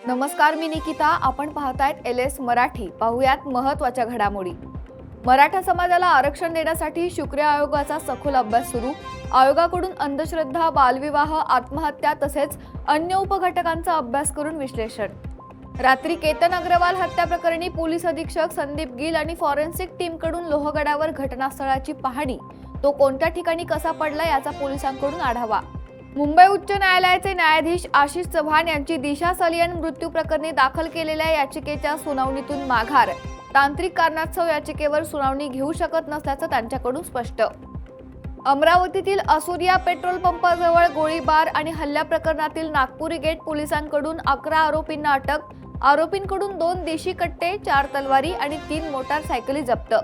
नमस्कार, मी निकिता. आपण पाहतायत LS मराठी. पाहुयात महत्त्वाच्या घडामोडी. मराठा समाजाला आरक्षण देण्यासाठी शुक्र आयोगाचा सखोल अभ्यास सुरू. आयोगाकडून अंधश्रद्धा, बालविवाह, आत्महत्या तसेच अन्य उपघटकांचा अभ्यास करून विश्लेषण. रात्री केतन अग्रवाल हत्या प्रकरणी पोलीस अधीक्षक संदीप गिल आणि फॉरेन्सिक टीमकडून लोहगडावर घटनास्थळाची पाहणी. तो कोणत्या ठिकाणी कसा पडला याचा पोलिसांकडून आढावा. मुंबई उच्च न्यायालयाचे न्यायाधीश आशिष चव्हाण यांची दिशा सलियन मृत्यू प्रकरणी दाखल केलेल्या याचिकेच्या सुनावणीतून माघार. तांत्रिक कारणास्तव याचिकेवर सुनावणी घेऊ शकत नसल्याचं त्यांच्याकडून स्पष्ट. अमरावतीतील असुरिया पेट्रोल पंपाजवळ गोळीबार आणि हल्ल्या प्रकरणातील नागपुरी गेट पोलिसांकडून 11 आरोपींना अटक. आरोपींकडून 2 देशी कट्टे, 4 तलवारी आणि 3 मोटारसायकली जप्त.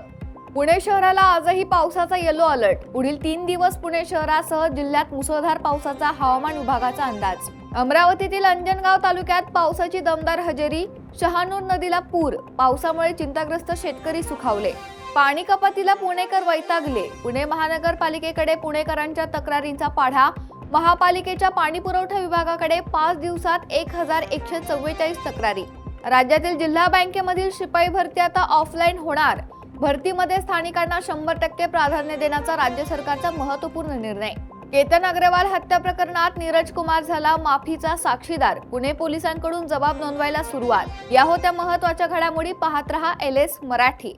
पुणे शहराला आजही पावसाचा येलो अलर्ट. पुढील 3 दिवस पुणे शहरासह जिल्ह्यात मुसळधार पावसाचा हवामान विभागाचा अंदाज. अमरावतीतील अंजनगाव तालुक्यात पावसाची दमदार हजेरी. शहानूर नदीला पूर. पावसामुळे चिंताग्रस्त शेतकरी सुखावले. पाणी कपातीला पुणेकर वैतागले. पुणे महानगरपालिकेकडे पुणेकरांच्या तक्रारींचा पाढा. महापालिकेच्या पाणी पुरवठा विभागाकडे 5 दिवसात 1144 तक्रारी. राज्यातील जिल्हा बँकेमधील शिपाई भरती आता ऑफलाईन होणार. भरतीमध्ये स्थानिकांना 100% प्राधान्य देण्याचा राज्य सरकारचा महत्त्वपूर्ण निर्णय. केतन अग्रवाल हत्या प्रकरणात नीरज कुमार झाला माफीचा साक्षीदार. पुणे पोलिसांकडून जबाब नोंदवायला सुरुवात. या होत्या महत्त्वाच्या घडामोडी. पाहत रहा LS मराठी.